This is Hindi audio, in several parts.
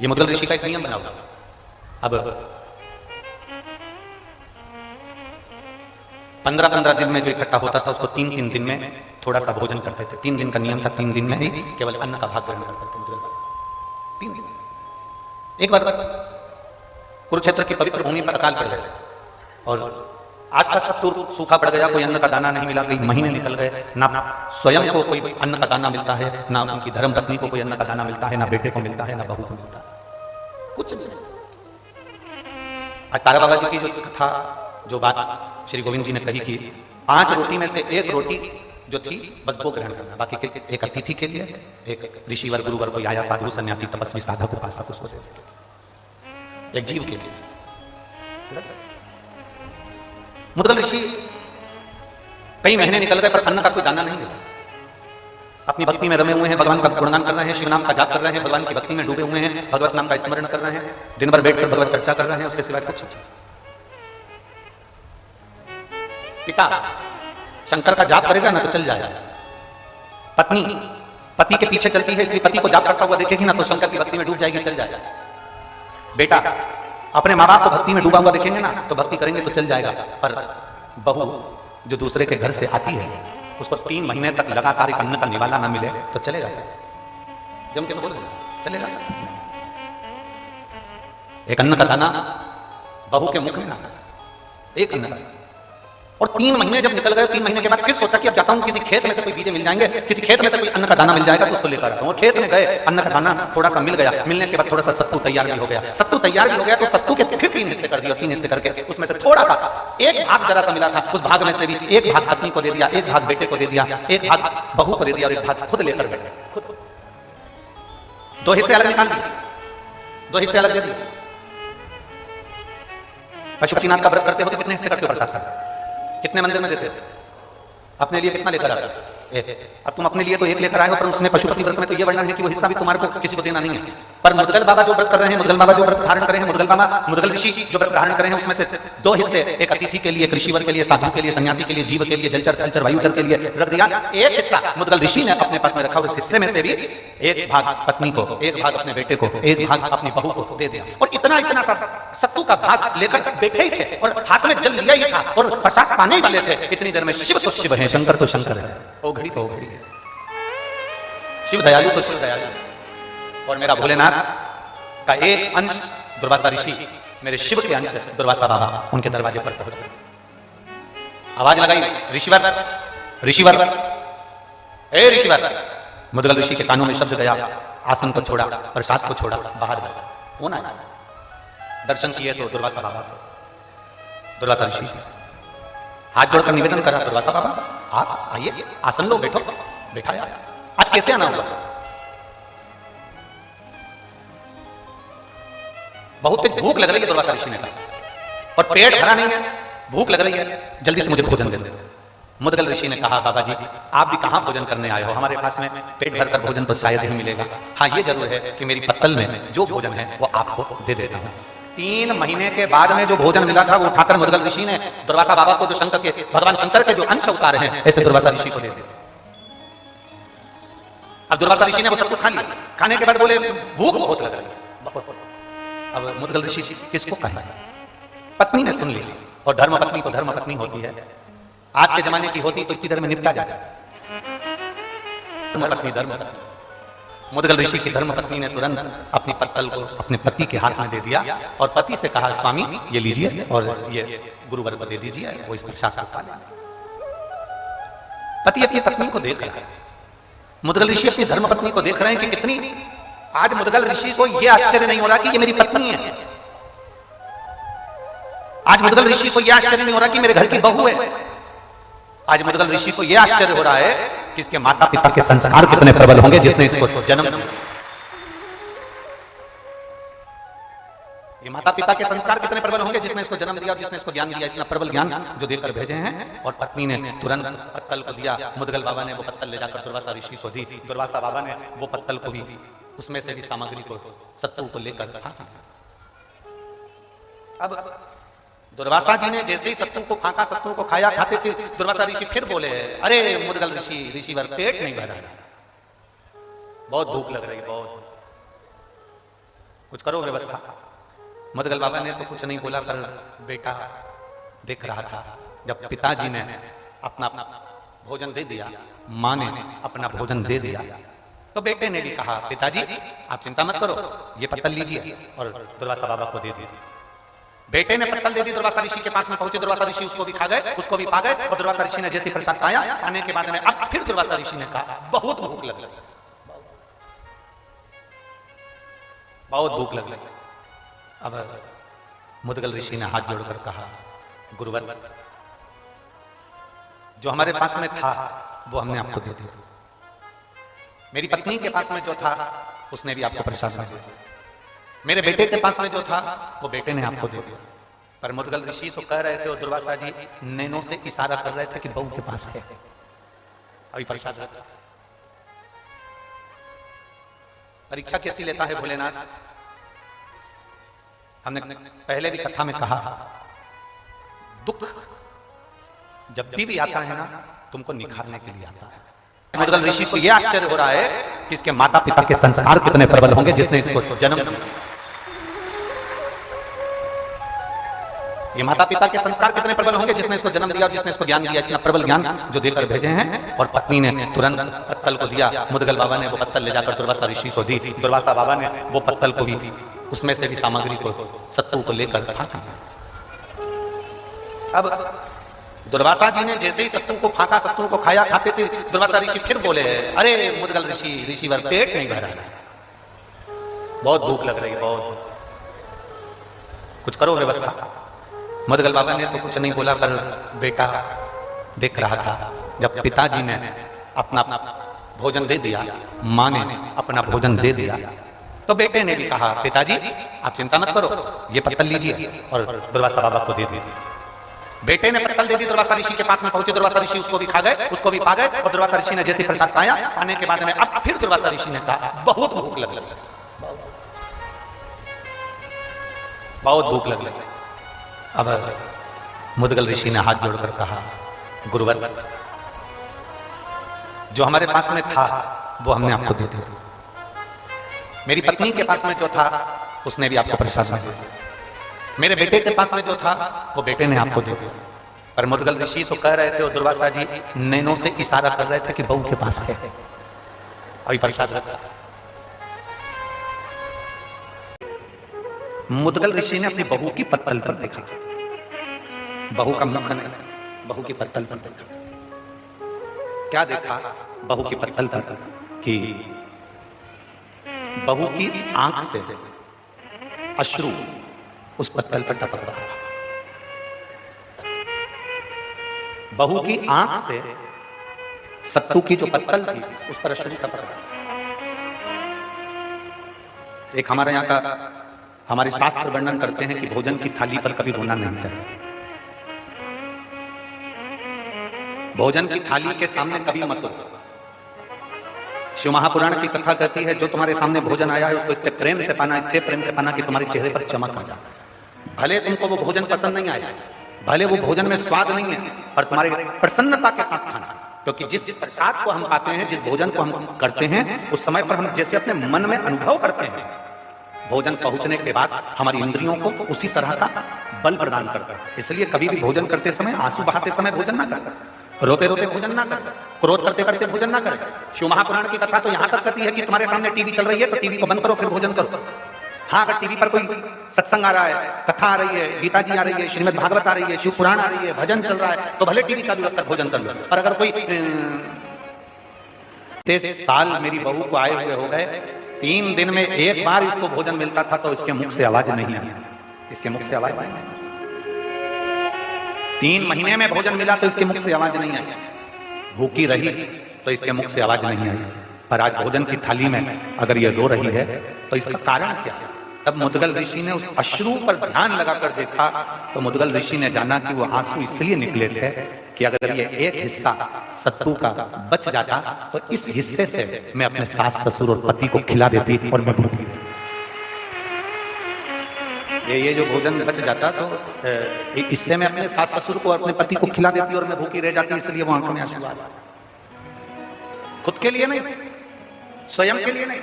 ये मुद्गल ऋषि का एक नियम बना हुआ। अब 15-15 दिन में जो इकट्ठा होता था उसको 3-3 दिन में थोड़ा सा भोजन करते थे। 3 दिन का नियम था, 3 दिन में ही केवल अन्न का भाग ग्रहण करते थे मुद्गल बाबा। 3 दिन। एक बार कुरुक्षेत्र की पवित्र भूमि पर अकाल पड़ गया और आसपास सब सूखा पड़ गया, कोई अन्न का दाना नहीं मिला, कई महीने निकल गए, ना स्वयं को कोई अन्न का दाना मिलता है, ना उनकी धर्म पत्नी को कोई अन्न का दाना मिलता है, ना बेटे को मिलता है, ना बहू को मिलता है, कुछ नहीं। आज तारा बाबा जी की जो कथा, जो बात श्री गोविंद जी ने कही कि 5 रोटी में से 1 रोटी जो थी बस वो ग्रहण करना, बाकी के एक अतिथि के लिए, एक ऋषिवर गुरुवर को, आया साधु सन्यासी तपस्वी साधक उपासक उसको दे, एक जीव के लिए। मुद्गल ऋषि कई महीने निकल गए पर अन्न का कोई दाना नहीं मिला। अपनी भक्ति में रमे हुए हैं, भगवान का गुणगान कर रहे हैं, शिव नाम का जाप कर रहे हैं, भगवान की भक्ति में डूबे हुए हैं, भगवत नाम का स्मरण कर रहे हैं, दिन भर बैठकर भगवत चर्चा कर रहे हैं, उसके सिवाय कुछ नहीं। पिता शंकर का जाप करेगा ना तो चल जाएगा, पत्नी पति के पीछे चलती है इसलिए पति को जाप करता हुआ देखेगी ना तो शंकर की भक्ति में डूब जाएगी, चल जाएगा। बेटा अपने माँ बाप को भक्ति में डूबा हुआ देखेंगे ना तो भक्ति करेंगे तो चल जाएगा, पर बहू जो दूसरे के घर से आती है उसको 3 महीने तक लगातार एक अन्न का निवाला ना मिले तो चलेगा, जम के बोल चलेगा। एक अन्न का दाना बहू के मुख में ना, एक अन्न का। और 3 महीने जब निकल गए, 3 महीने के बाद फिर सोचा कि अब जाता हूं किसी खेत में से कोई बीजे मिल जाएंगे, किसी खेत में से कोई अन्न का दाना मिल जाएगा तो उसको लेकर आता हूं। और खेत में गए, अन्न का दाना थोड़ा सा मिल गया, मिलने के बाद थोड़ा सा सत्तू तैयार भी हो गया, सत्तू तैयार भी हो गया तो सत्तू के फिर 3 हिस्से कर दिए, और 3 हिस्से करके उसमें से थोड़ा सा एक भाग जरा सा मिला था, उस भाग में से भी एक भाग पत्नी को दे दिया, एक भाग बेटे को दे दिया, एक भाग बहू को दे दिया और एक भाग खुद लेकर बैठे। खुद 2 हिस्से अलग निकाल दिए, 2 हिस्से अलग दे दिए। पशुपतिनाथ का व्रत करते हो तो कितने हिस्से करते हो प्रसाद का? कितने मंदिर में देते? अपने लिए कितना लेकर आते? अब तुम अपने लिए तो 1 लेकर आए हो, पर उसमें पशुपति व्रत में तो ये वर्णन है कि वो हिस्सा भी तुम्हारे को किसी को देना नहीं है। पर मुद्गल बाबा जो व्रत कर रहे हैं, मुद्गल बाबा जो व्रत धारण कर रहे हैं, मुद्गल ऋषि जो व्रत धारण कर रहे हैं, उसमें से 2 हिस्से, एक अतिथि के लिए, एक ऋषिवर के लिए, साधु के लिए, सन्यासी के लिए, जीव के लिए, जलचर थलचर वायुचर के लिए रख दिया। एक हिस्सा मुद्गल ऋषि ने अपने पास में रखा और इस हिस्से में से भी एक भाग पत्नी को, एक भाग अपने बेटे को, एक भाग अपनी बहू को दे दिया। और इतना इतना सा सत्तू का भाग लेकर बैठे ही थे और हाथ में जल लिया ही था और प्रसाद पाने ही वाले थे। इतनी देर में शिव तो शिव है, शंकर तो शंकर है, ओ घड़ी तो ओ घड़ी है, शिव दयालु तो शिव दयालु है। और मेरा भोलेनाथ का एक अंश दुर्वासा ऋषि, मेरे शिव के अंश दुर्वासा बाबा उनके दरवाजे पर पहुंच गए। आवाज लगाई, ऋषिवर ऋषिवर, ए ऋषिवर। मुद्गल ऋषि के कानों में शब्द गया, आसन को छोड़ा, प्रसाद को छोड़ा, बाहर गया। कौन आया? दर्शन किए तो दुर्वासा बाबा थे। दुर्वासा ऋषि हाथ जोड़कर निवेदन करा, दुर्वासा बाबा आप आइए, आसन लो, बैठो। बैठाया। आज कैसे आना हुआ? बहुत भूख लग रही है, दुर्वासा ऋषि ने कहा, और पेट भरा नहीं है, भूख लग रही है, जल्दी से मुझे भोजन दे दो। मुद्गल ऋषि ने कहा, बाबा जी आप भी कहां भोजन करने आए हो, हमारे पास में पेट भरकर भोजन तो शायद ही मिलेगा। हाँ ये जरूर है कि मेरी पत्तल में जो भोजन है वो आपको दे देता हूं। 3 महीने के बाद में जो भोजन मिला था वो उठाकर मुद्गल ऋषि ने दुर्वासा बाबा को, जो शंकर के, भगवान शंकर के जो अंश अवतार हैं, ऐसे दुर्वासा ऋषि को दे दिया। अब दुर्वासा ऋषि ने वो सब कुछ खा लिया। खाने के बाद बोले भूख बहुत लग रही है। अब मुद्गल ऋषि किसको कहे? पत्नी ने सुन लिया, और धर्म पत्नी तो धर्म पत्नी होती है। आज के जमाने की होती तो इतनी देर में निपटा जाता। धर्म पत्नी धर्म पत्नी। मुद्गल ऋषि की धर्म पत्नी ने तुरंत अपनी पत्तल को अपने पति के हाथ में दे दिया और पति से कहा, स्वामी ये लीजिए और ये गुरुवर को दे दीजिए, वो इस प्रसाद को खा लें। पति अपनी पत्नी को देख रहा है, मुद्गल ऋषि अपनी धर्म पत्नी को देख रहे हैं कि कितनी। आज मुद्गल ऋषि को यह आश्चर्य नहीं हो रहा कि ये मेरी पत्नी है। आज मुद्गल ऋषि को यह आश्चर्य नहीं हो रहा कि मेरे घर की बहू है। आज मुद्गल ऋषि को यह आश्चर्य हो रहा है कि इसके माता पिता के संस्कार कितने प्रबल होंगे जिसने इसको जन्म दिया। ये माता पिता के संस्कार कितने प्रबल होंगे जिसने इसको जन्म दिया और जिसने इसको ज्ञान दिया, इतना प्रबल ज्ञान जो देकर भेजे हैं। और पत्नी ने तुरंत पत्तल को दिया। मुद्गल बाबा ने वो पत्तल ले जाकर दुर्वासा ऋषि को दी। दुर्वासा बाबा ने वो पत्तल को भी, उसमें से भी सामग्री को, सत्तू को लेकर खा। अब दुर्वासा जी ने जैसे ही सत्तू को फांका, सत्तू को खाया, खाते से दुर्वासा ऋषि फिर बोले, अरे मुद्गल ऋषि, ऋषिवर पेट नहीं भरा, बहुत भूख लग रही, बहुत कुछ करो व्यवस्था। मुदगल बाबा ने तो कुछ नहीं बोला, पर बेटा देख रहा था। जब पिताजी ने अपना भोजन दे दिया, माँ ने अपना भोजन दे दिया, तो बेटे ने भी कहा पिताजी आप चिंता मत करो, ये पत्तल लीजिए और दुर्वासा बाबा को दे दीजिए। बेटे ने पत्तल दे दी, दुर्वासा ऋषि के पास में पहुंचे, दुर्वासा ऋषि उसको भी खा गए, उसको भी पा गए। और दुर्वासा ऋषि ने जैसे प्रसाद पाया, आने के बाद में अब फिर दुर्वासा ऋषि ने कहा बहुत भूख लग लगी, बहुत भूख लग लगी। अब मुदगल ऋषि ने हाथ जोड़कर कहा गुरुवर, जो हमारे पास में था वो हमने आपको दे दिया, मेरी पत्नी के पास में जो था उसने भी आपको प्रसाद दिया, मेरे बेटे के पास में जो था वो बेटे ने आपको दे दिया। पर मुदगल ऋषि तो कह रहे थे और दुर्वासा जी नैनों से इशारा कर रहे थे कि बहू के पास है, अभी प्रसाद रहता। परीक्षा कैसी लेता है भोलेनाथ? हमने पहले भी कथा में कहा, दुख जब भी आता है ना तुमको निखारने के लिए आता है। मुदगल ऋषि को यह आश्चर्य हो रहा है कि इसके माता पिता के संस्कार कितने प्रबल होंगे जिसने इसको जन्म दिया। ये माता पिता के संस्कार कितने प्रबल होंगे जिसने इसको जन्म दिया और जिसने इसको ज्ञान दिया, इतना प्रबल ज्ञान जो देकर भेजे हैं। और पत्नी ने तुरंत पत्तल को दिया, मुदगल बाबा ने वो पत्तल ले जाकर दुर्वासा ऋषि को दी, दुर्वासा बाबा ने वो पत्तल को भी उसमें से भी सामग्री को सत्तू को लेकर फाँका। अब दुर्वासा जी ने जैसे ही सत्तू को फाँका, सत्तू को खाया, खाते से दुर्वासा ऋषि फिर बोले अरे मुदगल ऋषिवर पेट नहीं भरा, बहुत भूख लग रही है, बहुत, कुछ करो व्यवस्था। मुदगल बाबा ने तो कुछ नहीं बोला, पर बेटा देख रहा था। जब पिताजी ने अपना भोजन दे दिया, माँ ने अपना भोजन दे दिया, तो बेटे ने भी कहा पिताजी आप चिंता मत करो, ये पत्तल लीजिए और दुर्वासा बाबा को दे दीजिए। बेटे ने पत्तल दे दी, दुर्वासा ऋषि के पास में पहुंचे, दुर्वासा ऋषि उसको भी खा गए, उसको भी पा गए। और दुर्वासा ऋषि ने जैसे प्रसाद पाया, आने के बाद में अब फिर दुर्वासा ऋषि ने कहा बहुत भूख लग लगी, बहुत भूख लग लगी। अब मुदगल ऋषि ने हाथ जोड़कर कहा गुरुवर, जो हमारे पास में था वो हमने आपको दे दिया, मेरी पत्नी के पास में जो था उसने भी आपको प्रसाद दिया, मेरे बेटे के पास में जो था वो बेटे ने आपको दे दिया। पर मुदगल ऋषि तो कह रहे थे और दुर्वासा जी नैनों से इशारा कर रहे थे कि बहू के पास है, अभी प्रसाद रहता। मुदगल ऋषि ने अपनी बहू की पत्तल पर देखा, बहू का मुख नहीं, बहू की पत्तल पर देखा। क्या देखा बहू की पत्तल पर? कि बहू की आंख से अश्रु उस पत्तल पर टपक रहा था। बहू की आंख से सत्तू की जो पत्तल थी उस पर अश्रु टपक रहा था। एक हमारे यहाँ का, हमारे शास्त्र वर्णन करते हैं कि भोजन की थाली पर कभी रोना नहीं चाहिए, भोजन की थाली के सामने कभी मत रो। शिव महापुराण की कथा कहती है जो तुम्हारे सामने भोजन आया है उसको इतने प्रेम से पाना, इतने प्रेम से पाना कि तुम्हारे चेहरे पर चमक आ जाए। भले तुमको वो भोजन पसंद नहीं आया, भले वो भोजन में स्वाद नहीं है, पर तुम्हारे प्रसन्नता के साथ खाना, क्योंकि जिस प्रसाद को हम पाते हैं, जिस भोजन को हम करते हैं, उस समय पर हम जैसे अपने मन में अनुभव करते हैं, भोजन पहुंचने के बाद हमारी इंद्रियों को उसी तरह का बल प्रदान करता है। इसलिए कभी भी भोजन करते समय आंसू बहाते समय भोजन ना करें, रोते रोते भोजन ना करें, क्रोध करते करते भोजन ना करें। शिव महापुराण की कथा तो यहां तक कहती है कि तुम्हारे सामने टीवी चल रही है तो टीवी को बंद करो फिर भोजन करो। हाँ, अगर टीवी पर कोई सत्संग आ रहा है, कथा आ रही है, गीता जी आ रही है, श्रीमद् भागवत आ रही है, शिव पुराण आ रही है, भजन चल रहा है, तो भले टीवी चालू रखकर भोजन कर लो। पर अगर कोई 30 साल मेरी बहू को आए हुए हो गए, 3 दिन में एक बार इसको भोजन मिलता था तो इसके मुख से आवाज नहीं आई, इसके मुख से आवाज नहीं आई। 3 महीने में भोजन मिला तो इसके मुख से आवाज नहीं आई, भूखी रही तो इसके मुख से आवाज नहीं आई। पर आज भोजन की थाली में अगर ये रो रही है तो इसका कारण क्या है? तब मुदगल ऋषि ने उस अश्रु पर ध्यान लगाकर देखा तो मुदगल ऋषि ने जाना कि वो आंसू इसलिए निकले थे कि अगर ये एक हिस्सा सत्तू का बच जाता तो इस हिस्से से मैं अपने सास ससुर और पति को खिला देती और मैं भूखी रहती। ये जो भोजन बच जाता तो इससे मैं अपने सास ससुर को और अपने पति को खिला देती और मैं भूखी रह जाती, इसलिए वो आंखों में आंसू आ जाते। खुद के लिए नहीं, स्वयं के लिए नहीं,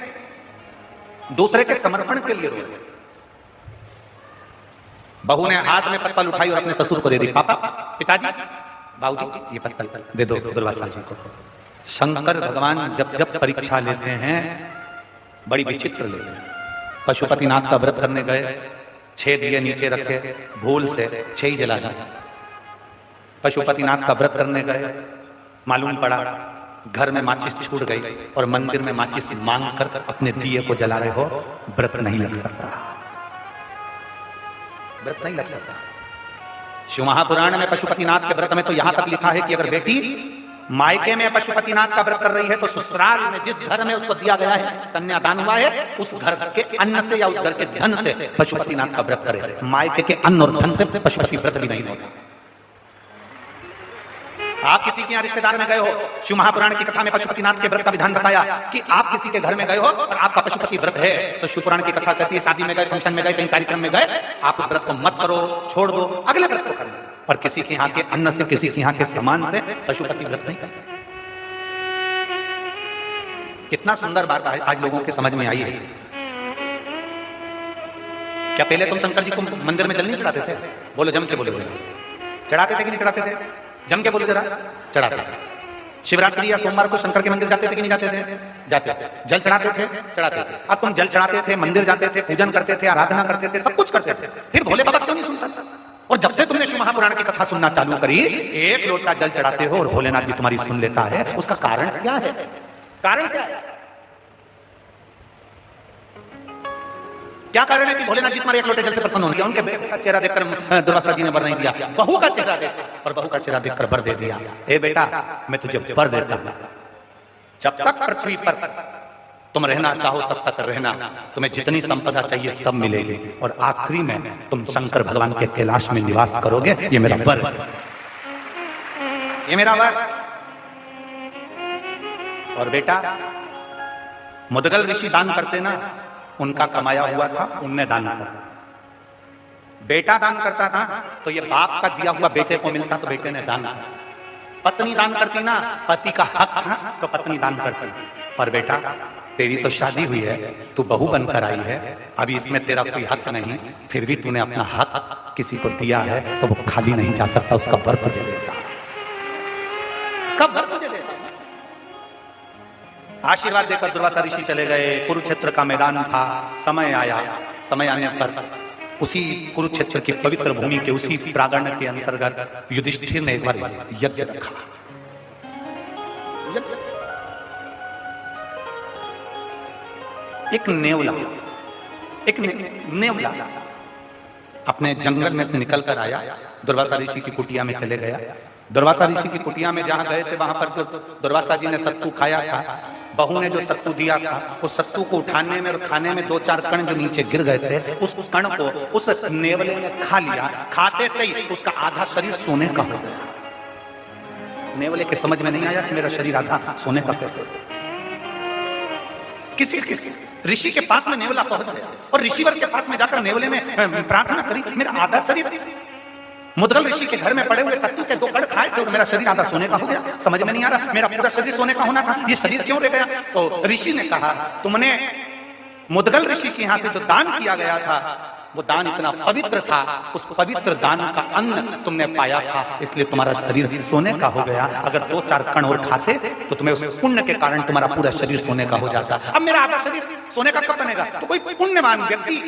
दूसरे के समर्पण के लिए रो रहे। बहू ने हाथ में पत्तल उठाई और अपने ससुर को दे दी। पापा, पिताजी, बाबूजी, ये पत्तल दे दो दुर्वासा जी को। शंकर भगवान जब जब परीक्षा लेते हैं बड़ी विचित्र लेते हैं। पशुपतिनाथ का व्रत करने गए, 6 दिए नीचे रखे, भूल से 6 ही जला दिए। पशुपतिनाथ का व्रत करने गए, मालूम पड़ा घर में माचिस छूट गई और मंदिर में माचिस मांग कर अपने दिए को जला रहे हो, व्रत नहीं लग सकता, व्रत नहीं लग सकता। शिव महापुराण में पशुपतिनाथ के व्रत में तो यहां तक लिखा है कि अगर बेटी मायके में पशुपतिनाथ का व्रत कर रही है तो ससुराल में जिस घर में उसको दिया गया है, कन्यादान हुआ है, उस घर के अन्न से या उस घर के धन से पशुपतिनाथ का व्रत करे। मायके के अन्न और धन से पशुपति व्रत भी नहीं होगा। आप किसी के यहाँ रिश्तेदार में गए हो, शिव महापुराण की कथा में पशुपतिनाथ के व्रत का विधान बताया कि आप किसी के घर में गए हो और आपका पशुपति व्रत है, तो शिव पुराण की कथा कहती है शादी में गए, फंक्शन में गए, कहीं कार्यक्रम में गए, आप उस व्रत को मत करो, छोड़ दो, अगले व्रत को करना। पर किसी के यहाँ के अन्न से, किसी के यहाँ के सामान से पशुपति व्रत नहीं करना। कितना सुंदर बात आज लोगों के समझ में आई है। क्या पहले तुम शंकर जी को मंदिर में जल नहीं चढ़ाते थे? बोलो जम के बोलो, चढ़ाते थे कि नहीं चढ़ाते थे? जम के बोलो जरा, चढ़ाते थे। शिवरात्रि या सोमवार को शंकर के मंदिर जाते थे कि नहीं जाते थे? जाते थे। जल चढ़ाते थे? चढ़ाते थे। अब तुम जल चढ़ाते थे, मंदिर जाते थे, पूजन करते थे, आराधना करते थे, सब कुछ करते थे, फिर भोले बाबा क्यों नहीं सुनता? और जब से तुमने शिव महापुराण की कथा सुनना चालू करी, 1 लोटा जल चढ़ाते हो और भोलेनाथ जी तुम्हारी सुन लेता है, उसका कारण क्या है? कारण क्या है? क्या कारण है कि भोलेनाथ जी तुम्हारे 1 लोटे जल से प्रसन्न होने? उनके बेटे का चेहरा देखकर दुर्वासा जी ने वर नहीं दिया, बहू का चेहरा देखकर, और बहू का चेहरा देखकर वर दे दिया। हे बेटा, मैं तुझे वर देता हूं, जब तक पृथ्वी पर तुम रहना चाहो तब तक रहना, तुम्हें जितनी संपदा चाहिए सब मिलेगी, और आखिरी में तुम शंकर भगवान के कैलाश में निवास करोगे। ये मेरा वर, ये मेरा वर। और बेटा, मुदगल ऋषि दान करते ना, उनका कमाया हुआ था, उनने दान किया। बेटा दान करता था तो ये बाप का दिया हुआ बेटे को मिलता, तो बेटे ने दान किया। पत्नी दान करती ना, पति का हक था तो पत्नी दान करती। पर बेटा, तेरी तो शादी हुई है, तू बहू बनकर आई है, अभी इसमें तेरा कोई हक नहीं, फिर भी तूने अपना हक किसी को दिया है तो वो खाली नहीं जा सकता, उसका वर तुझे देता, उसका वर तुझे देता। आशीर्वाद देकर दुर्वासा ऋषि चले गए। कुरुक्षेत्र का मैदान था, समय आया, समय आने पर उसी कुरुक्षेत्र की पवित्र भूमि के उसी प्रांगण के अंतर्गत युधिष्ठिर ने एक बार यज्ञ रखा। एक नेवला, एक नेवला अपने जंगल में से निकल कर आया, दुर्वासा ऋषि की कुटिया में चले गया। दुर्वासा ऋषि की कुटिया में जहां गए थे वहां पर जो दुर्वासा जी ने सत्तू खाया था, बहू ने जो सत्तू दिया था, उस सत्तू को उठाने में और खाने में 2-4 कण जो नीचे गिर गए थे, उस कण को उस नेवले ने खा लिया। खाते से ही उसका आधा शरीर सोने का हो गया। नेवले के समझ में नहीं आया कि मेरा शरीर आधा सोने का कैसे। किसी ऋषि के पास में नेवला पहुंच गया और ऋषिवर के पास में जाकर नेवले ने प्रार्थना करी, मेरा आधा शरीर मुद्गल ऋषि के घर में पड़े हुए सत्तू के 2 कण खाए थे और मेरा शरीर आधा सोने का हो गया। समझ में नहीं आ रहा, मेरा पूरा शरीर सोने का होना था, ये शरीर क्यों रह गया? तो ऋषि ने कहा, तुमने मुद्गल ऋषि के यहां से जो दान किया गया था, वो दान इतना पवित्र था, उस पवित्र दान का अन्न तुमने पाया था, इसलिए तुम्हारा शरीर सोने का हो गया। अगर 2-4 कण और खाते तो तुम्हें उस पुण्य के कारण तुम्हारा पूरा शरीर सोने का हो जाता। अब मेरा आधा शरीर सोने का कब बनेगा? तो कोई पुण्यवान व्यक्ति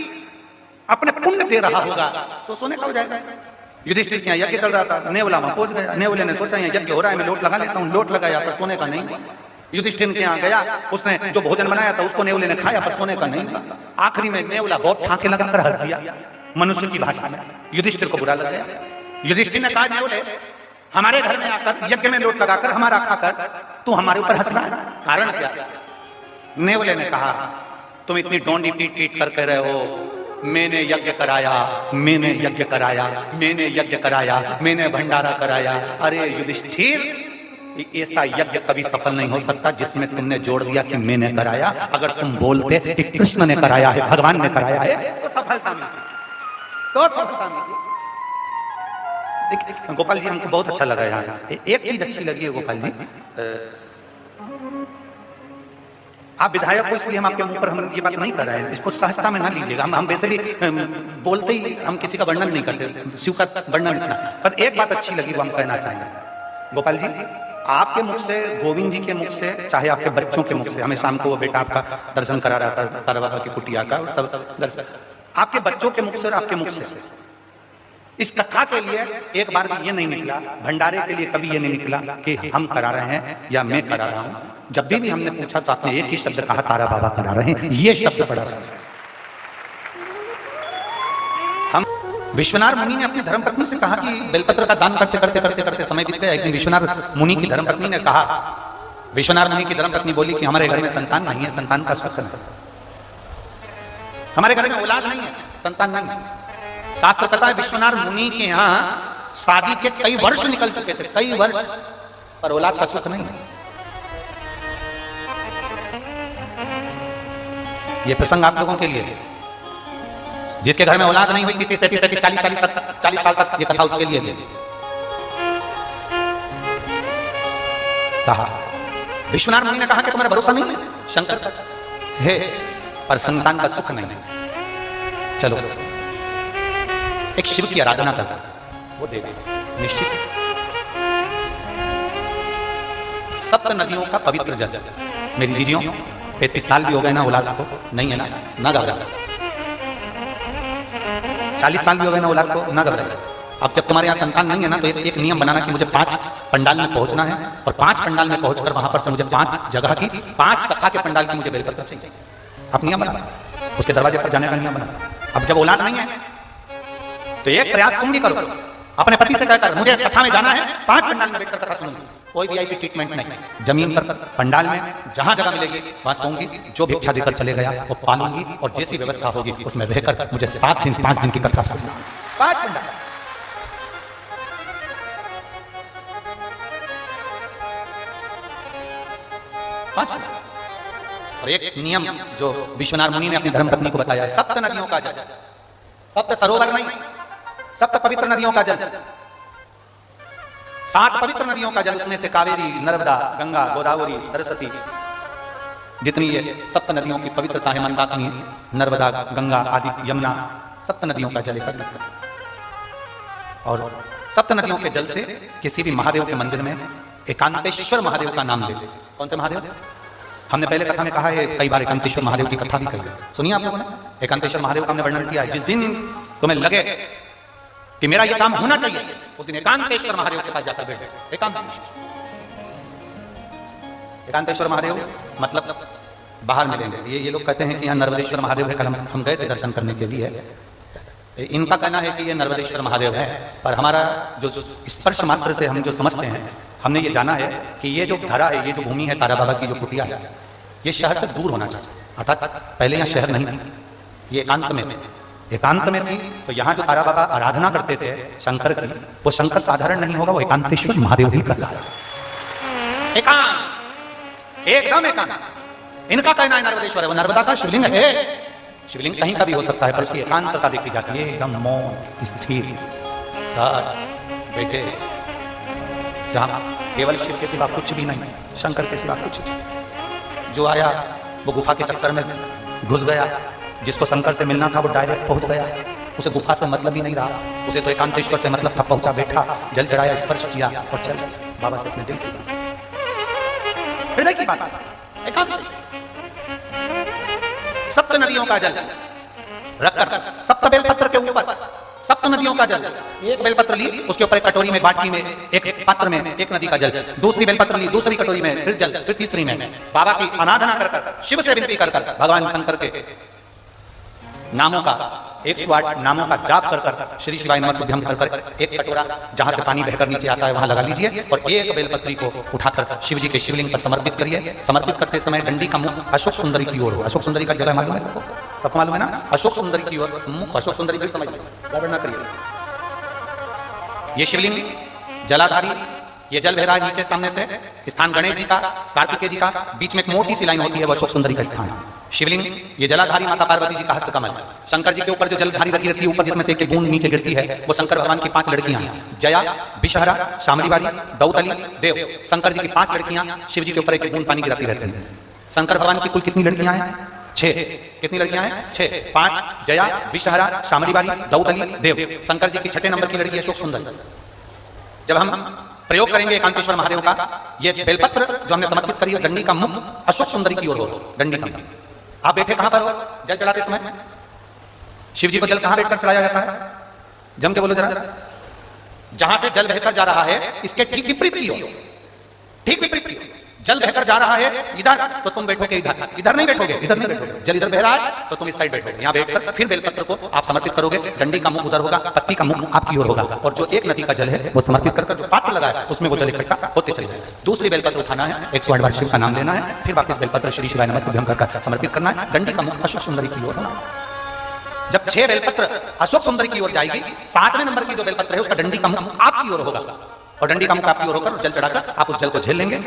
अपने पुण्य दे रहा होगा तो सोने का हो जाएगा। युधिष्ठिर के यहाँ यज्ञ चल रहा था, नेवला वहां पहुंच गया। नेवले ने सोचा यज्ञ हो रहा है, मैं लोट लगा लेता हूँ। लोट लगाया पर सोने का नहीं। युधिष्ठिर के यहाँ गया, उसने जो भोजन बनाया था उसको नेवले ने खाया पर सोने का नहीं। आखिरी में नेवला बहुत ठाके लगाकर हंस दिया मनुष्य की भाषा में। युधिष्ठिर को बुरा लग गया। युधिष्ठिर ने कहा, नेवले, हमारे घर में आकर यज्ञ में लोट लगाकर हमारा खाकर तू हमारे ऊपर हंस रहा है, कारण क्या? नेवले ने कहा, तुम इतनी डोंडी पीट पीट कर कह रहे हो मैंने यज्ञ कराया, मैंने यज्ञ कराया, मैंने यज्ञ कराया, मैंने भंडारा कराया। अरे युधिष्ठिर, ऐसा यज्ञ कभी सफल नहीं हो सकता जिसमें तुमने जोड़ दिया कि मैंने कराया। अगर तुम बोलते कि कृष्ण ने कराया है, भगवान ने कराया है, तो सफलता मिलती, तो सफलता मिलती। गोपाल जी, हमको बहुत अच्छा लगा यहाँ। एक चीज अच्छी लगी है गोपाल जी, आप विधायक हो इसलिए हम आपके मुंह पर हम ये बात नहीं कर रहे हैं, इसको सहजता में ना लीजिएगा। हम वैसे भी बोलते ही हम किसी का वर्णन नहीं करते, शिव का वर्णन इतना। पर एक बात अच्छी लगी वो हम कहना चाहेंगे, गोपाल जी आपके मुख से, गोविंद जी के मुख से, चाहे आपके बच्चों के मुख से, हमें शाम को वो बेटा आपका दर्शन करा रहा था तारा बाबा की कुटिया का, सब दर्शन आपके बच्चों के मुख से और आपके मुख से इस कथा के लिए एक बार भी ये नहीं निकला, भंडारे के लिए कभी ये नहीं निकला कि हम करा रहे हैं या मैं करा रहा हूं। जब भी हमने पूछा तो आपने एक ही शब्द कहा, तारा बाबा करा रहे हैं। ये शब्द पड़ा। हम विश्वनाथ मुनि ने अपनी धर्मपत्नी से कहा कि बेलपत्र का दान करते करते करते करते समय बीत गया। एक दिन विश्वनाथ मुनि की धर्मपत्नी ने कहा, विश्वनाथ मुनि की धर्मपत्नी बोली कि हमारे घर में संतान नहीं है, संतान का सुख है, हमारे घर में औलाद नहीं है, संतान नहीं है। शास्त्र कहता है विश्वनाथ मुनि के यहाँ शादी के कई वर्ष निकल चुके थे, कई वर्ष, पर औलाद का सुख नहीं। ये प्रसंग आप लोगों के लिए है, जिसके घर में औलाद नहीं हुई 30 40 साल तक ये कथा उसके लिए कहा। विश्वनाथ मुनि ने कहा कि तुम्हारा भरोसा नहीं है शंकर पर है, पर संतान का सुख नहीं है। चलो एक शिव की आराधना करता, वो देगा निश्चित। सप्त नदियों का पवित्र जल, मेरी जीजियों 35 साल भी हो गए ना औलाद को, नहीं है ना घबरा। 40 साल भी हो गए ना औलाद को, ना घबरा। अब जब तुम्हारे यहाँ संतान नहीं है ना, तो एक नियम बनाना कि मुझे 5 पंडाल में पहुंचना है, और 5 पंडाल में पहुंचकर वहां पर से मुझे 5 जगह की 5 कथा के पंडाल की मुझे बेलपत्र चाहिए। आप नियम बना, उसके दरवाजे पर जाने का नियम बना। अब जब औलाद नहीं है तो एक प्रयास तुम भी करो, अपने पति से कहकर मुझे कथा में जाना है, 5 पंडाल में बैठकर कथा सुनूंगी, कोई वीआईपी ट्रीटमेंट नहीं, जमीन पर पंडाल में जहां जगह मिलेगी वहां सोऊंगी, जो भिक्षा देकर चले गया वो पालूंगी, और जैसी व्यवस्था होगी उसमें रहकर मुझे 7 दिन 5 दिन की कथा सुनना। 5 पंडाल, और एक नियम जो विश्वनाथ मुनि ने अपनी धर्मपत्नी को बताया है, सप्त नदियों का जल, सप्त सरोवर नहीं, सप्त पवित्र नदियों का जल, 7 पवित्र नदियों का जल, उसमें से कावेरी, नर्मदा, गंगा, गोदावरी, सरस्वती, जितनी ये सप्त नदियों की पवित्रता है, मंदाकिनी, नर्मदा, गंगा आदि, यमुना, सप्त नदियों का जल एकत्रित कर, और सप्त नदियों के जल से किसी भी महादेव के मंदिर में एकांतेश्वर महादेव का नाम ले। कौन से महादेव? हमने पहले कथा में कहा है, कई बार एकांतेश्वर महादेव की कथा भी कही है, सुनिए आप लोगों ने। एकांतेश्वर महादेव का हमने वर्णन किया है। जिस दिन तुम्हें लगे कि मेरा ये काम होना चाहिए, उस दिन एकांतेश्वर महादेव के पास जाकर बैठे। एकांतेश्वर महादेव मतलब बाहर मिलेंगे। ये लोग कहते हैं कि यहाँ नर्मदेश्वर महादेव है, कल हम गए थे दर्शन करने के लिए। इनका कहना है कि ये नर्मदेश्वर महादेव है, पर हमारा जो स्पर्श मात्र से हम जो समझते हैं, हमने ये जाना है कि ये जो धरा है, ये जो भूमि है तारा बाबा की जो कुटिया है, ये शहर से दूर होना चाहिए। अर्थात पहले यहाँ शहर नहीं थी, ये एकांत में थी। एकांत में थी तो यहाँ जो तारा बाबा आराधना करते थे शंकर की, वो शंकर साधारण नहीं होगा, वो एकांतेश्वर महादेव भी कहलाता है। एकांत, एकदम एकांत। इनका कहना है नर्मदेश्वर है, वो नर्मदा का शिवलिंग है। शिवलिंग कहीं का भी हो सकता है, पर उसकी एकांतता देखी जाती है, एकदम मौन, स्थिर, साज बैठे, जहां केवल शिव के सिवा कुछ भी नहीं, शंकर के सिवा कुछ नहीं। जो आया वो गुफा के चक्कर में घुस गया, जिसको शंकर से मिलना था वो डायरेक्ट पहुंच गया, उसे गुफा से मतलब ही नहीं रहा, उसे तो एकांतेश्वर से मतलब था। पहुंचा, बैठा, जल चढ़ाया, स्पर्श किया और चल बाबा से अपने दिल की हृदय की बात। एकांत, सप्त नदियों का जल रखकर, सप्त बेलपत्र के ऊपर सप्त नदियों का जल, एक बेलपत्र ली, उसके ऊपर एक कटोरी में, बाटकी में, एक पात्र में एक नदी का जल, दूसरी बेलपत्र ली, दूसरी कटोरी में फिर जल, फिर तीसरी में बाबा की आराधना कर, शिव से विनती कर भगवान शंकर के नामों का 108 नामों का जाप कर श्री शिवाय नमस्तुभ्यं कर एक कटोरा जहां से पानी बहकर नीचे आता है वहां लगा लीजिए, और एक बेलपत्री को उठाकर शिव जी के शिवलिंग पर समर्पित करिए। समर्पित करते समय डंडी का मुख अशोक सुंदरी की ओर हो। अशोक सुंदरी का जगह मालूम है सबको? सबको मालूम है ना? अशोक सुंदरी की ओर मुख, अशोक सुंदरी भी समझ गड़बड़ ना करिए। ये शिवलिंग जलाधारी, ये जल बह रहा है नीचे सामने से, स्थान गणेश जी का, कार्तिकेय जी का, बीच में एक मोटी सी लाइन होती है, वो अशोक सुंदरी का स्थान है। शिवलिंग ये जलाधारी माता पार्वती जी का हस्तकमल, शंकर जी के ऊपर जो जलधारी रखी रहती है ऊपर, जिसमें से एक बूंद नीचे गिरती है, वो शंकर भगवान की 5 लड़कियां हैं, जया, विषहरा, शामरीवारी, दौतली, देव। शंकर जी की 5 लड़कियां शिव जी के ऊपर एक बूंद पानी गिराती रहती हैं। शंकर भगवान की कुल कितनी लड़कियां हैं? 6। कितनी लड़कियां हैं? 6। 5 जया, विषहरा, शामलीबारी, दौतली, देव। शंकर जी की 6 नंबर की लड़की अशोक सुंदर। जब हम प्रयोग करेंगे एकांतेश्वर महादेव का, ये बेलपत्र जो हमने समर्पित करी है, डंडी का मुख अशोक सुंदरी की ओर हो, डंडी का मुख। आप बैठे कहां पर हो जल चढ़ाते समय? शिव जी को जल कहां बैठकर चढ़ाया जाता है? जम के बोलो जरा। जहां से जल बहकर जा रहा है इसके ठीक विपरीत की ओर, ठीक विपरीत की ओर। जल बहकर जा रहा है इधर, तो तुम बैठोगे इधर, इधर नहीं बैठोगे, इधर नहीं बैठोगे। जल इधर बह रहा है तो तुम इस साइड बैठोगे। यहाँ बैठकर फिर बेलपत्र को आप समर्पित करोगे, डंडी का मुख उधर होगा, पत्ती का मुख आपकी ओर होगा, और जो एक नदी का जल है वो समर्पित कर जो पात्र लगा है उसमें वो जल इकट्ठा होते चले जाएगा। दूसरी बेलपत्र उठाना है, 108 बार शिव का नाम लेना है, फिर वापस बेलपत्र श्री शिवाय नमस्तुभ्यं कर समर्पित करना है। डंडी का मुख अशोक सुंदरी की ओर होना। जब 6 बेलपत्र अशोक सुंदरी की ओर जाएगी, 7वें नंबर की जो बेलपत्र है उसका डंडी का मुख आपकी ओर होगा, और डंडी का मुख आपकी ओर होकर जल चढ़ाकर आप उस जल को झेल लेंगे।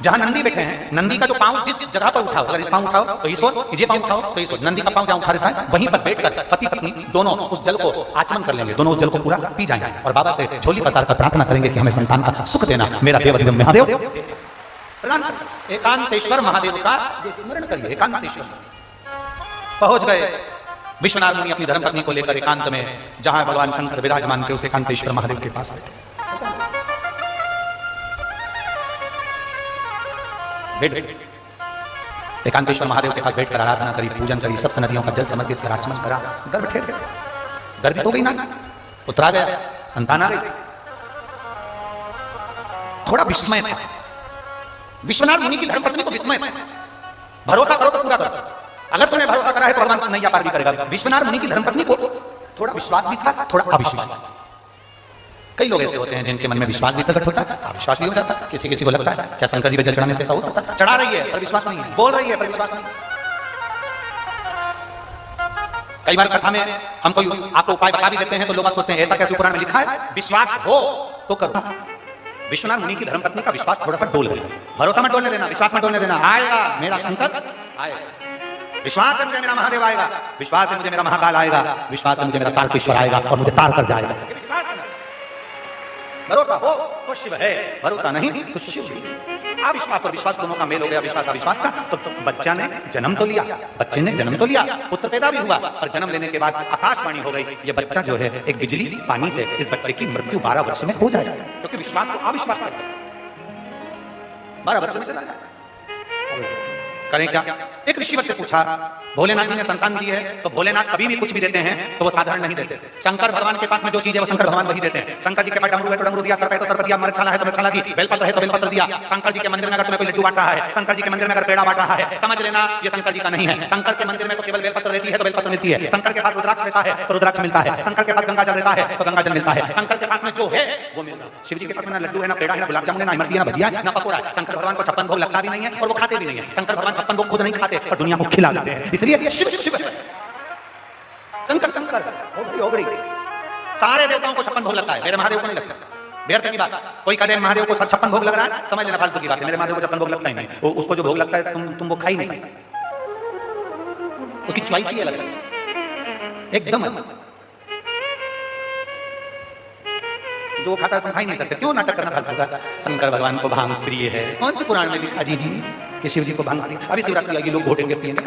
जहां नंदी बैठे हैं, नंदी का जो पांव जिस जगह पर उठाओ, अगर इस पांव उठाओ तो इस ओर, ये पांव उठाओ तो इस ओर, नंदी का पांव जहां उठा रहता है वहीं पर बैठकर पति पत्नी दोनों उस जल को आचमन कर लेंगे, दोनों उस जल को पूरा पी जाएंगे और बाबा से झोली पसार कर प्रार्थना करेंगे कि हमें संतान का सुख देना, मेरा देव महादेव प्रदान। एकांतेश्वर महादेव का स्मरण करिए। एकांतेश्वर पहुंच गए विश्वनाथ मुनि अपनी धर्मपत्नी को लेकर एकांत में, जहां भगवान शंकर विराजमान थे, उस एकांतेश्वर महादेव के पास बैठे। एकांतेश्वर महादेव के पास बैठकर आराधना करी, पूजन करी, सप्त नदियों का जल समर्पित कर आचमन करा। गर्भ ठहर गया, गर्भित हो गई ना, पुत्र आ गया, संतान आ गई। थोड़ा विस्मय था विश्वनाथ मुनि की धर्मपत्नी को, विस्मय था। भरोसा करो तो पूरा करो, अगर तुमने भरोसा करा है तो भगवान नैया पार भी करेगा। विश्वनाथ मुनि की धर्मपत्नी को थोड़ा विश्वास भी था, थोड़ा अविश्वास। कई लोग ऐसे होते हैं जिनके मन में विश्वास भी प्रकट होता है, अविश्वास भी हो जाता है। किसी किसी को लगता है क्या शंकर जी पे जल चढ़ाने से ऐसा हो सकता है? चढ़ा रही है पर विश्वास नहीं है, बोल रही है पर विश्वास नहीं। कई बार कथा में हम कोई आपको उपाय बता भी देते हैं तो लोग सोचते हैं ऐसा कैसे पुराण में लिखा है, विश्वास हो तो करो। विश्वनाथ मुनि की धर्मपत्नी का विश्वास थोड़ा सा डोल गया। भरोसा मत डोलने देना, विश्वास मत डोलने देना। आएगा मेरा शंकर आएगा, विश्वास है मुझे मेरा महादेव आएगा, विश्वास है मुझे मेरा महाकाल आएगा, विश्वास है मुझे मेरा तारकेश्वर आएगा और मुझे तार कर जाएगा। भरोसा हो तो शिव है, भरोसा नहीं तो शिव नहीं। अविश्वास और विश्वास दोनों का मेल हो गया, विश्वास अविश्वास का। तो बच्चा ने जन्म तो लिया, बच्चे ने जन्म तो लिया, पुत्र पैदा भी हुआ, और जन्म लेने के बाद आकाशवाणी हो गई, ये बच्चा जो है एक बिजली पानी से इस बच्चे की मृत्यु 12 वर्ष में हो जाएगा, क्योंकि विश्वास को अविश्वास करता है। 12 वर्ष में चला जाएगा। करें क्या? एक ऋषिवर से पूछा, भोलेनाथ जी ने संतान दी है तो भोलेनाथ कभी भी कुछ भी देते हैं तो वो साधारण नहीं देते। शंकर भगवान के पास में जो चीज है वो शंकर भगवान वही देते हैं। शंकर जी के पास डमरू है तो डमरू दिया, सर्प है तो सर्प दिया, मरछाला है तो मरछाला दी, बेलपत्र है तो बेलपत्र दिया। शंकर जी के मंदिर में अगर तुम्हें कोई लड्डू बांट रहा है, शंकर जी के मंदिर में अगर पेड़ा बांट रहा है, समझ लेना ये शंकर जी का नहीं है। शंकर के मंदिर में तो केवल बेलपत्र रहती है तो बेलपत्र मिलती है, शंकर के पास रुद्राक्ष रहता है तो रुद्राक्ष मिलता है, शंकर के पास गंगा जल रहता है तो गंगा जल मिलता है। शंकर के पास में जो है वो मिलता है। शिव जी के पास में ना लड्डू है, ना पेड़ा है, ना गुलाब जामुन है, ना इमरती है, ना भजिया है, ना पकोड़ा है। शंकर भगवान को 56 भोग लगता भी नहीं है और वो खाते भी नहीं है। शंकर भगवान 56 भोग खुद नहीं खाते और दुनिया को खिला देते हैं, इसलिए शिव शिव शंकर शंकर हो गई। सारे देवताओं को 56 भोग लगता है, मेरे महादेव को नहीं लगता। व्यर्थ की बात। कोई कहे महादेव को 56 भोग लग रहा है, समझ लेना फालतू की बात है। मेरे महादेव को 56 भोग लगता ही नहीं, उसको जो भोग लगता है तुम वो खा ही नहीं सकते, उसकी चॉइस ही अलग है एकदम। जो खाता है तुम खा ही नहीं सकते, क्यों नाटक करना फालतू का? शंकर भगवान को भांग प्रिय है, कौन से पुराण में लिखा जी कि शिव जी को भांग प्रिय? अभी शिवरात्रि आएगी, लोग घोटेंगे पिएंगे।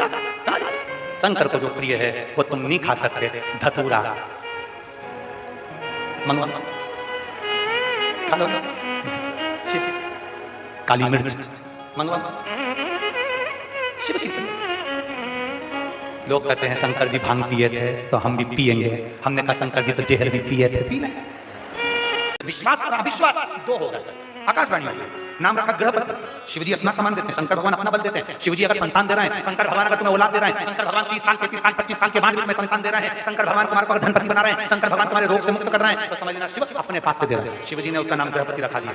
शंकर को जो प्रिय है वो तुम नहीं खा सकते। धतूरा मंगवा खा लो, काली मिर्च मंगवा, शिव की। लोग कहते हैं शंकर जी भांग पिए थे तो हम भी पिएंगे। हमने कहा शंकर जी तो जहर भी पिए थे, पी लें। विश्वास और अविश्वास दो हो गए। आकाशवाणी नाम रखा ग्रहपति। शिवजी अपना सामान देते हैं, शंकर भगवान अपना बल देते हैं। शिवजी अगर संतान दे रहे हैं, शंकर भगवान अगर तुम्हें औलाद दे रहे हैं, शंकर भगवान 30 साल 35 साल 25 साल के बाद भी तुम्हें संतान दे रहे हैं, शंकर भगवान तुम्हारे को धनपति बना रहे हैं, शंकर भगवान तुम्हारे रोग से मुक्त कर रहे हैं, तो समझ लेना शिव अपने पास से दे रहे हैं। शिवजी ने उसका नाम ग्रहपति रखा दिया।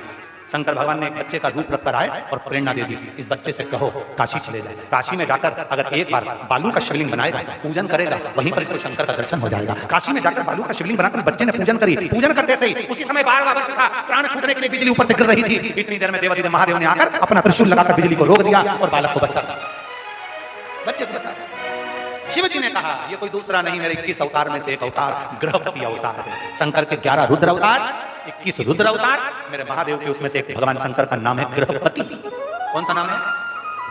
शंकर भगवान ने एक बच्चे का रूप रखकर आए और प्रेरणा दे दी, इस बच्चे से कहो काशी चले जाए। काशी में जाकर अगर एक बार बालू का शिवलिंग बनाएगा, पूजन करेगा, वहीं पर इसको शंकर का दर्शन हो जाएगा। काशी में जाकर बालू का शिवलिंग बनाकर बच्चे ने पूजन करी। पूजन करते से ही उसी समय 12वां वर्ष था, प्राण छूटने के लिए बिजली ऊपर से गिर रही थी। इतनी देर में देवादिदेव महादेव ने आकर अपना त्रिशूल लगाकर बिजली को रोक दिया और बालक को बचा, बच्चे को बचा। शिव जी ने कहा ये कोई दूसरा नहीं, मेरे 21 अवतार में से एक अवतार ग्रहपति अवतार है। शंकर के 11 रुद्र अवतार, 21 रुद्र अवतार, मेरे महादेव के उसमें से एक भगवान शंकर का नाम है ग्रहपति। कौन सा नाम है?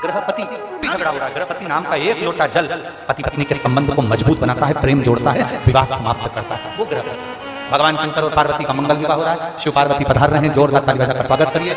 ग्रहपति भी झगड़ा हो रहा है। ग्रहपति नाम का एक लोटा जल पति पत्नी के संबंध को मजबूत बनाता है, प्रेम जोड़ता है, विवाह समाप्त करता है, वो ग्रहपति। भगवान शंकर और पार्वती का मंगल विवाह हो रहा है। शिव पार्वती पधार रहे हैं, जोरदार ताली बजाकर स्वागत करिए।